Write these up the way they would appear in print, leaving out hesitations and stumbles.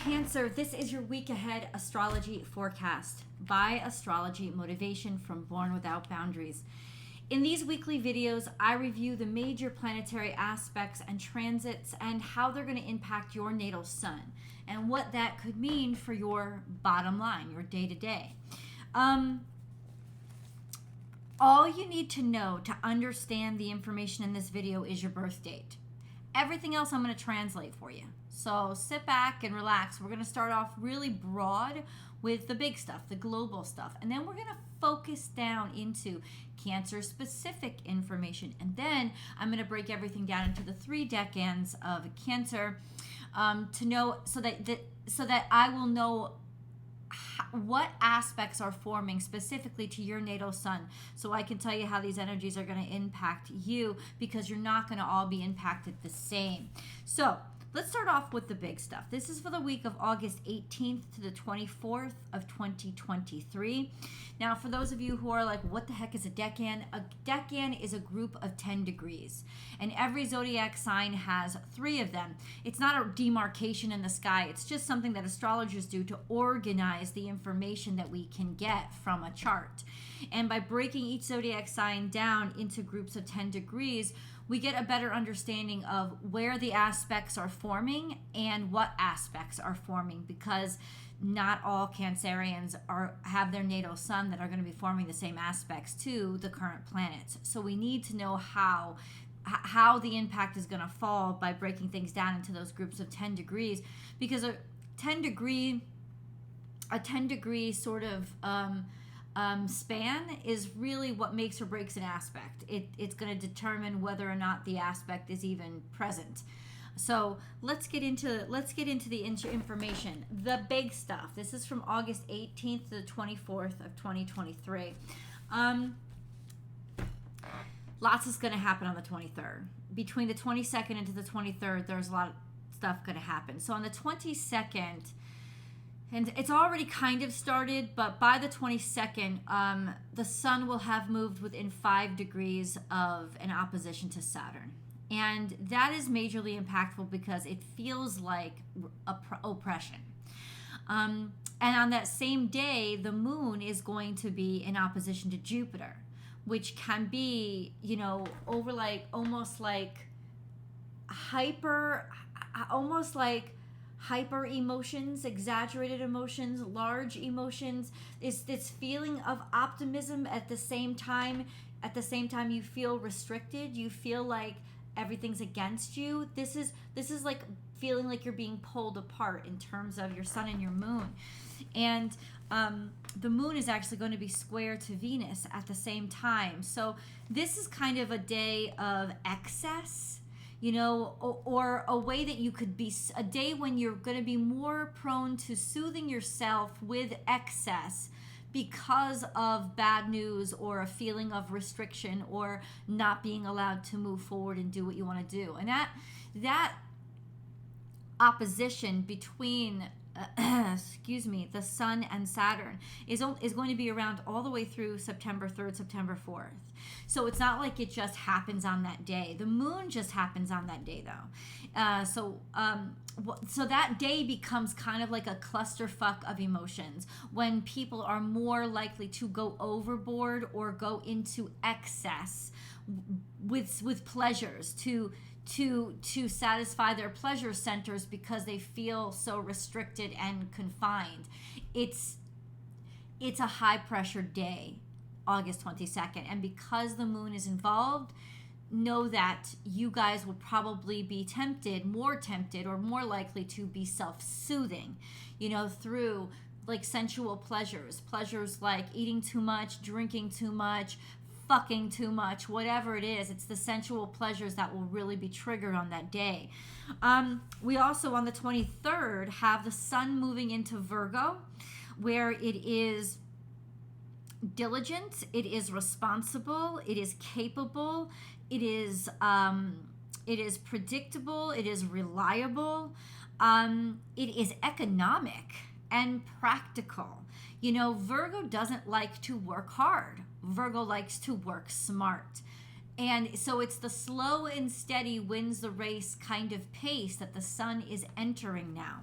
Cancer, this is your week ahead astrology forecast by Astrology Motivation from Born Without Boundaries. In these weekly videos, I review the major planetary aspects and transits and how they're going to impact your natal sun and what that could mean for your bottom line, your day-to-day. All you need to know to understand the information in this video is your birth date. Everything else I'm going to translate for you. So sit back and relax. We're going to start off really broad with the big stuff, the global stuff. And then we're going to focus down into Cancer-specific information. And then I'm going to break everything down into the 3 decans of Cancer to know so that I will know what aspects are forming specifically to your natal sun, so I can tell you how these energies are going to impact you, because you're not going to all be impacted the same. So let's start off with the big stuff. This is for the week of August 18th to the 24th of 2023. Now, for those of you who are like, what the heck is a decan? A decan is a group of 10 degrees, and every zodiac sign has 3 of them. It's not a demarcation in the sky. It's just something that astrologers do to organize the information that we can get from a chart. And by breaking each zodiac sign down into groups of 10 degrees, we get a better understanding of where the aspects are forming and what aspects are forming, because not all Cancerians have their natal sun that are going to be forming the same aspects to the current planets. So we need to know how the impact is going to fall by breaking things down into those groups of 10 degrees, because a 10 degree sort of span is really what makes or breaks an aspect. It's going to determine whether or not the aspect is even present. So let's get into the information, the big stuff. This is from August 18th to the 24th of 2023. Lots is going to happen on the 23rd. Between the 22nd and to the 23rd, there's a lot of stuff going to happen. So on the 22nd, and it's already kind of started, but by the 22nd, the sun will have moved within 5 degrees of an opposition to Saturn. And that is majorly impactful because it feels like oppression. And on that same day, the moon is going to be in opposition to Jupiter, which can be, over like almost like hyper emotions, exaggerated emotions, large emotions. It's this feeling of optimism at the same time you feel restricted. You feel like everything's against you. This is like feeling like you're being pulled apart in terms of your sun and your moon. And the moon is actually going to be square to Venus at the same time. So this is kind of a day of excess, or a way that you could be, a day when you're going to be more prone to soothing yourself with excess because of bad news or a feeling of restriction or not being allowed to move forward and do what you want to do. And that opposition between the sun and Saturn is going to be around all the way through September 3rd, September 4th. So it's not like it just happens on that day. The moon just happens on that day, though. So that day becomes kind of like a clusterfuck of emotions when people are more likely to go overboard or go into excess with pleasures to satisfy their pleasure centers because they feel so restricted and confined. It's a high pressure day, August 22nd. And because the moon is involved, know that you guys will probably be more tempted or more likely to be self-soothing, through like sensual pleasures like eating too much, drinking too much, fucking too much, whatever it is. It's the sensual pleasures that will really be triggered on that day. We also, on the 23rd, have the sun moving into Virgo, where it is diligent, it is responsible, it is capable, it is predictable, it is reliable, it is economic and practical. Virgo doesn't like to work hard. Virgo likes to work smart. And so it's the slow and steady wins the race kind of pace that the sun is entering now.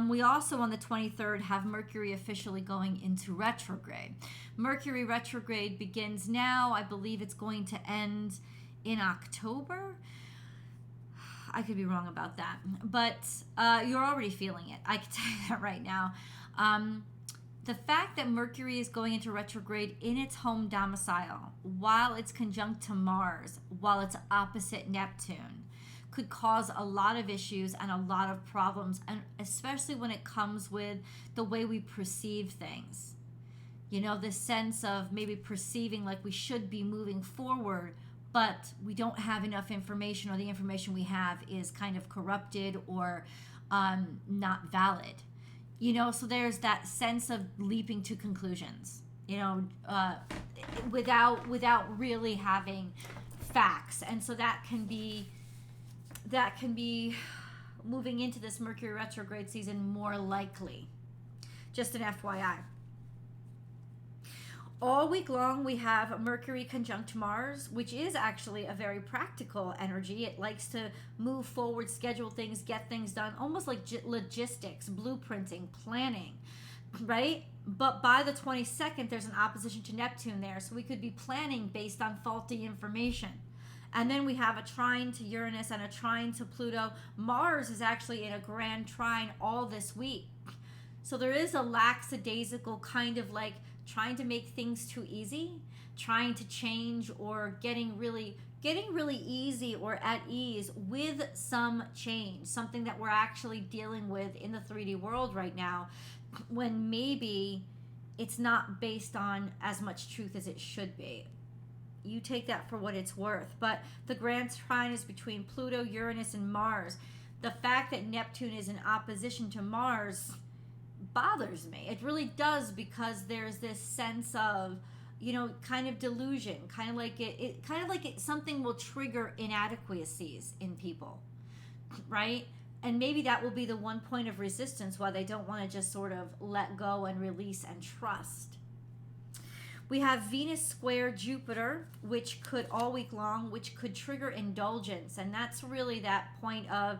We also, on the 23rd, have Mercury officially going into retrograde. Mercury retrograde begins now. I believe it's going to end in October. I could be wrong about that, but you're already feeling it. I can tell you that right now. The fact that Mercury is going into retrograde in its home domicile, while it's conjunct to Mars, while it's opposite Neptune, could cause a lot of issues and a lot of problems, and especially when it comes with the way we perceive things. You know, this sense of maybe perceiving like we should be moving forward, but we don't have enough information, or the information we have is kind of corrupted or not valid. You know, so there's that sense of leaping to conclusions, you know, without really having facts. And so that can be moving into this Mercury retrograde season more likely. Just an FYI. All week long, we have Mercury conjunct Mars, which is actually a very practical energy. It likes to move forward, schedule things, get things done, almost like logistics, blueprinting, planning, right? But by the 22nd, there's an opposition to Neptune there, so we could be planning based on faulty information. And then we have a trine to Uranus and a trine to Pluto. Mars is actually in a grand trine all this week. So there is a lackadaisical kind of like trying to make things too easy, trying to change, or getting really easy or at ease with some change, something that we're actually dealing with in the 3D world right now, when maybe it's not based on as much truth as it should be. You take that for what it's worth. But the grand trine is between Pluto, Uranus, and Mars. The fact that Neptune is in opposition to Mars bothers me. It really does, because there's this sense of, you know, kind of delusion, kind of like something will trigger inadequacies in people, right? And maybe that will be the one point of resistance why they don't want to just sort of let go and release and trust. We have Venus square Jupiter, which could all week long, which could trigger indulgence. And that's really that point of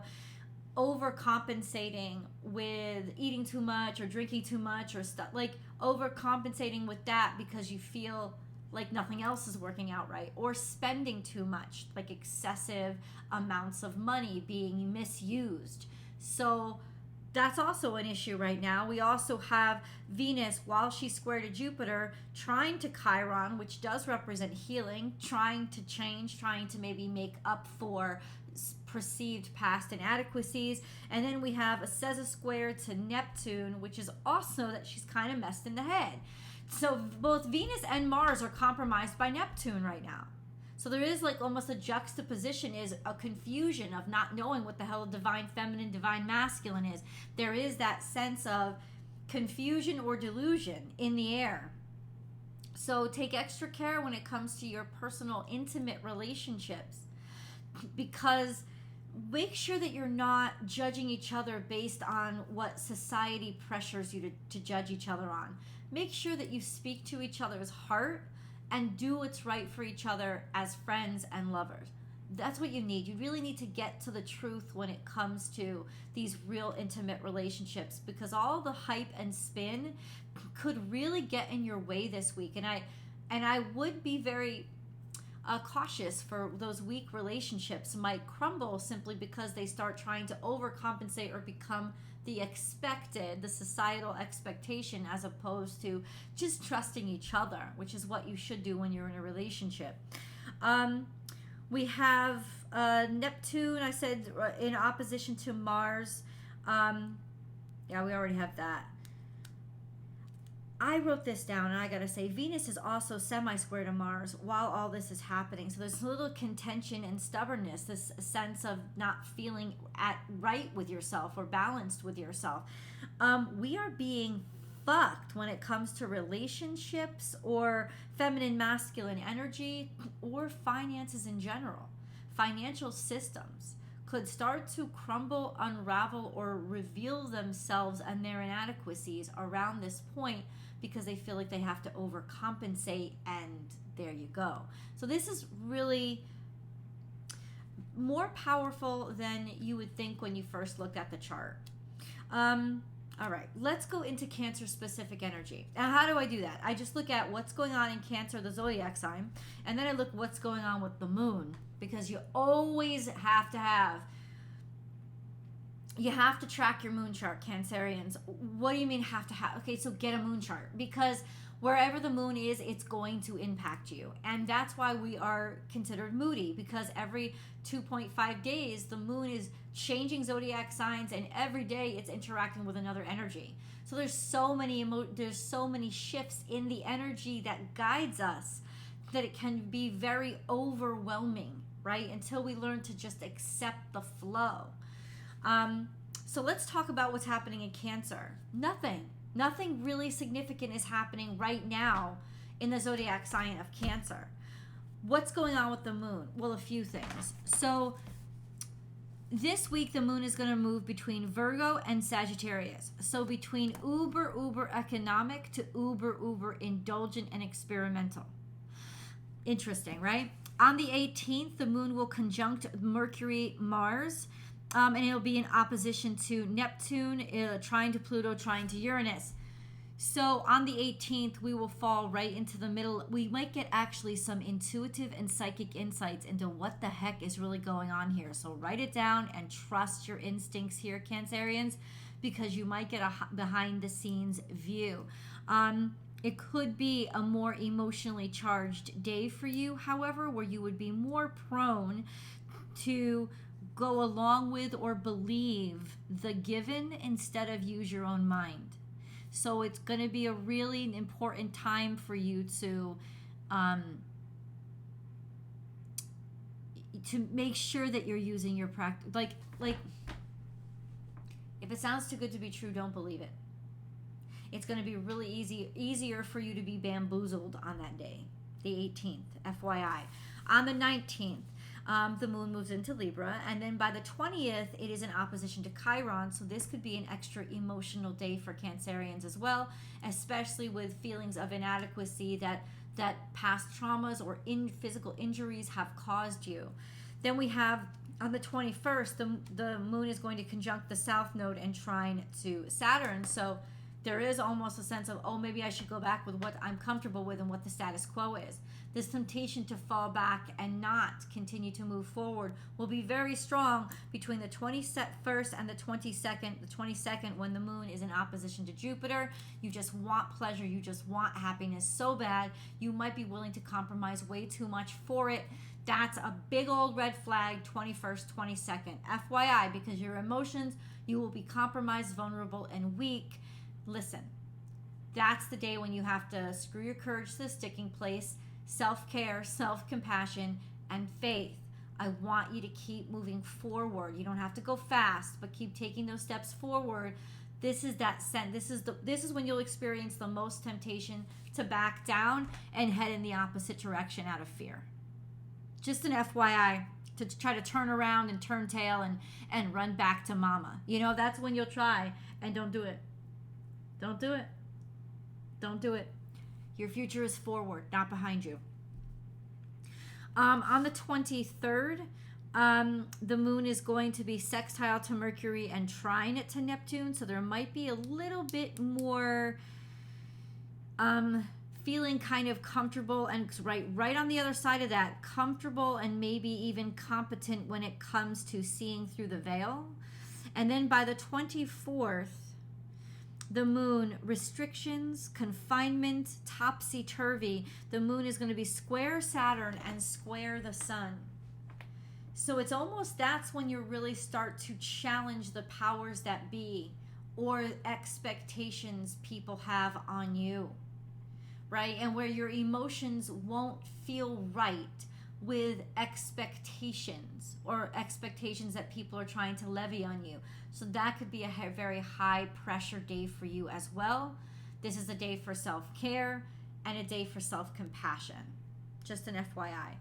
overcompensating with eating too much or drinking too much or stuff, like overcompensating with that because you feel like nothing else is working out right, or spending too much, like excessive amounts of money being misused. So that's also an issue right now. We also have Venus, while she's square to Jupiter, trying to Chiron, which does represent healing, trying to change, trying to maybe make up for perceived past inadequacies. And then we have a Sesa square to Neptune, which is also that she's kind of messed in the head. So both Venus and Mars are compromised by Neptune right now. So there is like almost a juxtaposition, is a confusion of not knowing what the hell divine feminine, divine masculine is. There is that sense of confusion or delusion in the air. So take extra care when it comes to your personal, intimate relationships, because make sure that you're not judging each other based on what society pressures you to judge each other on. Make sure that you speak to each other's heart and do what's right for each other as friends and lovers. That's what you need. You really need to get to the truth when it comes to these real intimate relationships, because all the hype and spin could really get in your way this week. And I would be very cautious for those weak relationships might crumble simply because they start trying to overcompensate or become the expected, the societal expectation, as opposed to just trusting each other, which is what you should do when you're in a relationship. We have Neptune, I said, in opposition to Mars. Yeah, we already have that. I wrote this down, and I gotta say, Venus is also semi-square to Mars while all this is happening. So there's a little contention and stubbornness, this sense of not feeling right with yourself or balanced with yourself. We are being fucked when it comes to relationships or feminine masculine energy or finances in general. Financial systems could start to crumble, unravel, or reveal themselves and their inadequacies around this point, because they feel like they have to overcompensate, and there you go. So this is really more powerful than you would think when you first looked at the chart. All right, let's go into Cancer specific energy. Now, how do I do that? I just look at what's going on in Cancer, the zodiac sign, and then I look what's going on with the moon, because you always have to track your moon chart, Cancerians. What do you mean have to have? Okay, so get a moon chart, because wherever the moon is, it's going to impact you. And that's why we are considered moody, because every 2.5 days, the moon is changing zodiac signs, and every day it's interacting with another energy. So there's so many shifts in the energy that guides us that it can be very overwhelming, right? Until we learn to just accept the flow. So let's talk about what's happening in Cancer. Nothing really significant is happening right now in the zodiac sign of Cancer. What's going on with the moon? Well, a few things. So this week, the moon is going to move between Virgo and Sagittarius. So between uber economic to uber indulgent and experimental. Interesting, right? On the 18th, the moon will conjunct Mercury, Mars, and it'll be in opposition to Neptune, trine to Pluto, trine to Uranus. So on the 18th, we will fall right into the middle. We might get actually some intuitive and psychic insights into what the heck is really going on here. So write it down and trust your instincts here, Cancerians, because you might get a behind the scenes view. It could be a more emotionally charged day for you, however, where you would be more prone to go along with or believe the given instead of use your own mind. So it's going to be a really important time for you to make sure that you're using your practice. Like if it sounds too good to be true, don't believe it. It's going to be really easier for you to be bamboozled on that day, the 18th, FYI. On the 19th, the moon moves into Libra, and then by the 20th, it is in opposition to Chiron, so this could be an extra emotional day for Cancerians as well, especially with feelings of inadequacy that past traumas or physical injuries have caused you. Then we have, on the 21st, the moon is going to conjunct the south node and trine to Saturn, so there is almost a sense of, oh, maybe I should go back with what I'm comfortable with and what the status quo is. This temptation to fall back and not continue to move forward will be very strong between the 21st and the 22nd. The 22nd, when the moon is in opposition to Jupiter, you just want pleasure, you just want happiness so bad, you might be willing to compromise way too much for it. That's a big old red flag, 21st, 22nd. FYI, because your emotions, you will be compromised, vulnerable, and weak. Listen, that's the day when you have to screw your courage to the sticking place, self-care, self-compassion, and faith. I want you to keep moving forward. You don't have to go fast, but keep taking those steps forward. This is when you'll experience the most temptation to back down and head in the opposite direction out of fear. Just an FYI, to try to turn around and turn tail and run back to mama. You know, that's when you'll try, and don't do it. Don't do it. Don't do it. Your future is forward, not behind you. On the 23rd, the moon is going to be sextile to Mercury and trine to Neptune, so there might be a little bit more feeling kind of comfortable and right on the other side of that, comfortable and maybe even competent when it comes to seeing through the veil. And then by the 24th, the moon, restrictions, confinement, topsy-turvy. The moon is going to be square Saturn and square the sun. So it's almost, that's when you really start to challenge the powers that be or expectations people have on you, right? And where your emotions won't feel right with expectations or expectations that people are trying to levy on you. So that could be a very high pressure day for you as well. This is a day for self-care and a day for self-compassion. Just an FYI.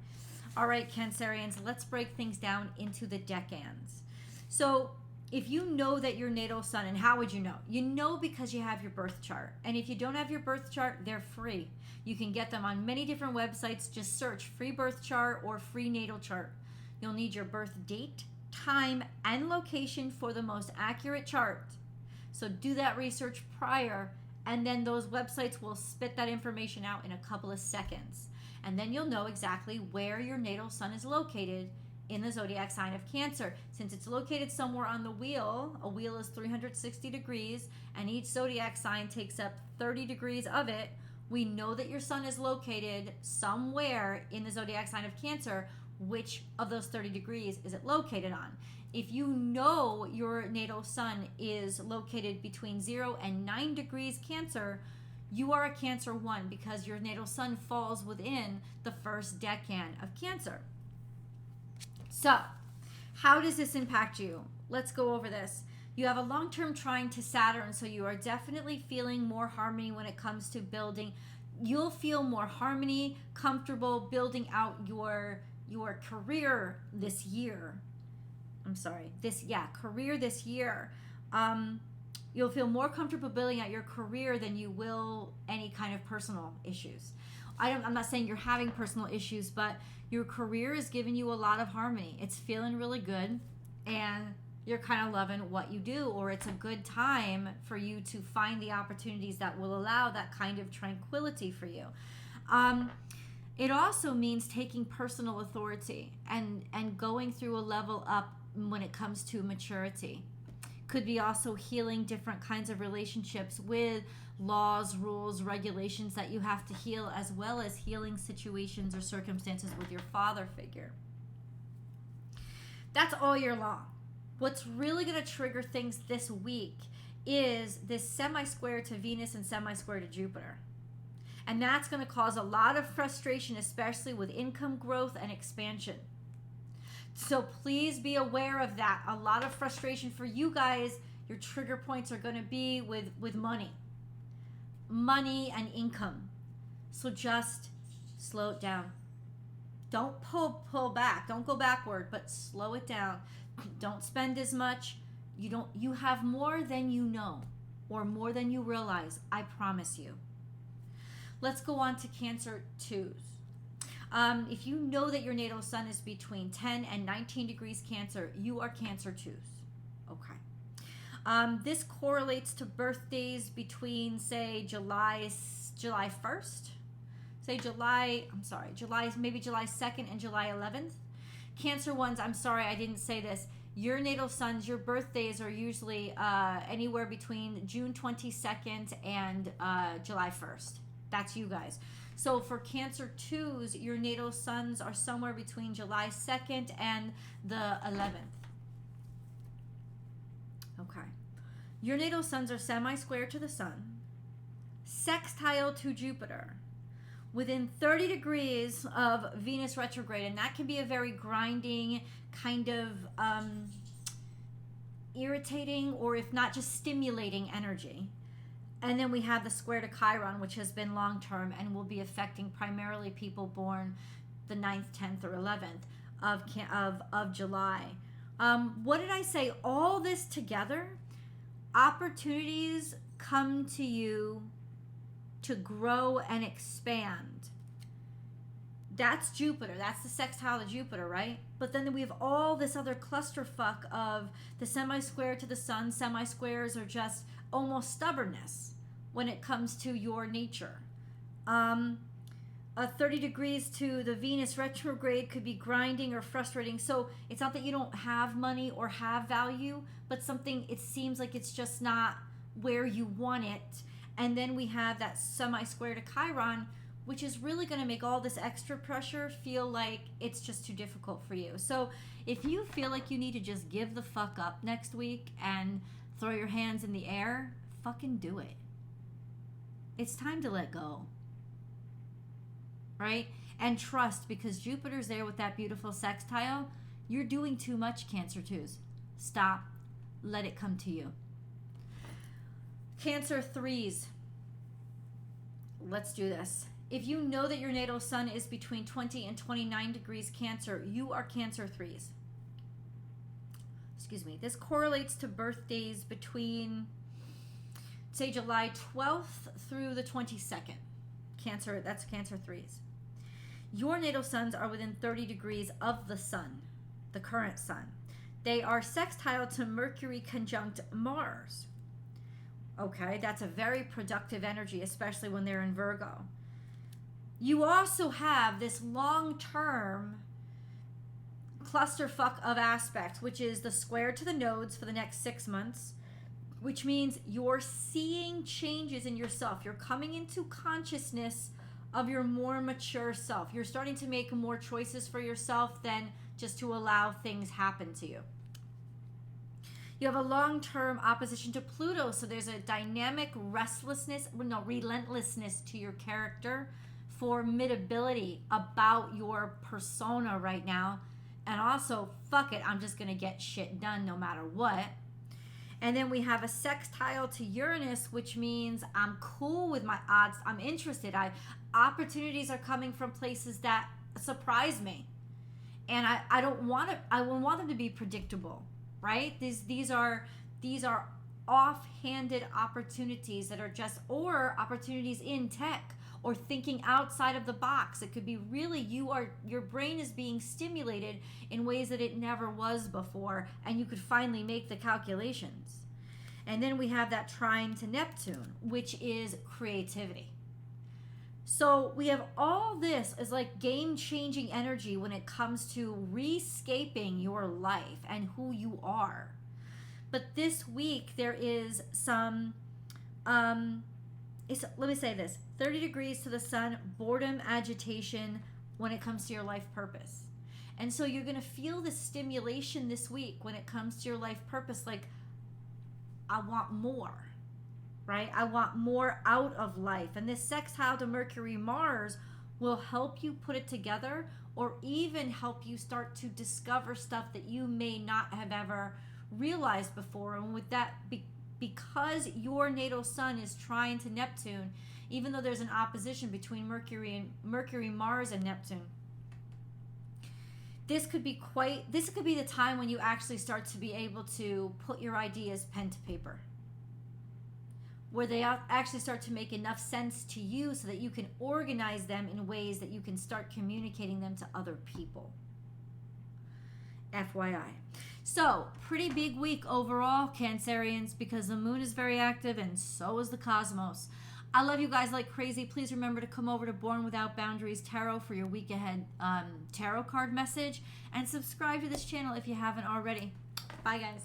All right, Cancerians, let's break things down into the decans. So if you know that your natal sun, and how would you know? You know because you have your birth chart. And if you don't have your birth chart, they're free. You can get them on many different websites. Just search free birth chart or free natal chart. You'll need your birth date, time, and location for the most accurate chart. So do that research prior, and then those websites will spit that information out in a couple of seconds. And then you'll know exactly where your natal sun is located in the zodiac sign of Cancer. Since it's located somewhere on the wheel, a wheel is 360 degrees, and each zodiac sign takes up 30 degrees of it, we know that your sun is located somewhere in the zodiac sign of Cancer. Which of those 30 degrees is it located on? If you know your natal sun is located between 0 and 9 degrees Cancer, you are a Cancer 1 because your natal sun falls within the first decan of Cancer. So, how does this impact you? Let's go over this. You have a long-term trine to Saturn, so you are definitely feeling more harmony when it comes to building. You'll feel more harmony, comfortable building out your career this year. Career this year. You'll feel more comfortable building out your career than you will any kind of personal issues. I'm not saying you're having personal issues, but your career is giving you a lot of harmony. It's feeling really good, and you're kind of loving what you do, or it's a good time for you to find the opportunities that will allow that kind of tranquility for you. It also means taking personal authority and going through a level up when it comes to maturity. Could be also healing different kinds of relationships with laws, rules, regulations that you have to heal, as well as healing situations or circumstances with your father figure. That's all year long. What's really going to trigger things this week is this semi-square to Venus and semi-square to Jupiter. And that's going to cause a lot of frustration, especially with income growth and expansion. So please be aware of that. A lot of frustration for you guys. Your trigger points are going to be with money and income. So just slow it down. Don't pull back. Don't go backward, but slow it down. Don't spend as much. You have more than you know, or more than you realize. I promise you. Let's go on to Cancer 2s. If you know that your natal sun is between 10 and 19 degrees Cancer, you are Cancer 2s. Okay. This correlates to birthdays between, say, July 1st, maybe July 2nd and July 11th. Cancer 1s, I'm sorry, I didn't say this. Your natal suns, your birthdays are usually anywhere between June 22nd and July 1st. That's you guys. So for Cancer 2s, your natal suns are somewhere between July 2nd and the 11th. Okay. Your natal suns are semi-square to the sun, sextile to Jupiter, within 30 degrees of Venus retrograde. And that can be a very grinding, kind of irritating, or if not, just stimulating energy. And then we have the square to Chiron, which has been long-term and will be affecting primarily people born the 9th, 10th, or 11th of July. What did I say? All this together, opportunities come to you to grow and expand. That's Jupiter. That's the sextile to Jupiter, right? But then we have all this other clusterfuck of the semi-square to the sun. Semi-squares are just almost stubbornness when it comes to your nature. 30 degrees to the Venus retrograde could be grinding or frustrating. So it's not that you don't have money or have value, but something, it seems like it's just not where you want it. And then we have that semi-square to Chiron, which is really going to make all this extra pressure feel like it's just too difficult for you. So if you feel like you need to just give the fuck up next week and throw your hands in the air, fucking do it. It's time to let go. Right? And trust, because Jupiter's there with that beautiful sextile. You're doing too much, Cancer 2s. Stop. Let it come to you. Cancer 3s. Let's do this. If you know that your natal sun is between 20 and 29 degrees Cancer, you are Cancer 3s. Excuse me. This correlates to birthdays between, say, July 12th through the 22nd. Cancer, that's Cancer 3s. Your natal suns are within 30 degrees of the sun, the current sun. They are sextile to Mercury conjunct Mars. Okay, that's a very productive energy, especially when they're in Virgo. You also have this long-term clusterfuck of aspects, which is the square to the nodes for the next 6 months, which means you're seeing changes in yourself. You're coming into consciousness of your more mature self. You're starting to make more choices for yourself than just to allow things happen to you. You have a long-term opposition to Pluto, so there's a dynamic relentlessness to your character, formidability about your persona right now, and also, fuck it, I'm just going to get shit done no matter what. And then we have a sextile to Uranus, which means I'm cool with my odds. I'm interested. Opportunities are coming from places that surprise me. And I don't want it. I want them to be predictable, right? These are offhanded opportunities that are just, or opportunities in tech, or thinking outside of the box. It could be really your brain is being stimulated in ways that it never was before, and you could finally make the calculations. And then we have that trine to Neptune, which is creativity. So we have all this as like game-changing energy when it comes to rescaping your life and who you are. But this week there is some, let me say this, 30 degrees to the sun, boredom, agitation when it comes to your life purpose. And so you're going to feel the stimulation this week when it comes to your life purpose, like, I want more, right? I want more out of life. And this sextile to Mercury, Mars will help you put it together, or even help you start to discover stuff that you may not have ever realized before. And with that, because your natal sun is trine to Neptune, even though there's an opposition between Mercury, Mars, and Neptune, this could be the time when you actually start to be able to put your ideas pen to paper, where they actually start to make enough sense to you so that you can organize them in ways that you can start communicating them to other people. FYI. So, pretty big week overall, Cancerians, because the moon is very active and so is the cosmos. I love you guys like crazy. Please remember to come over to Born Without Boundaries Tarot for your week ahead tarot card message, and subscribe to this channel if you haven't already. Bye, guys.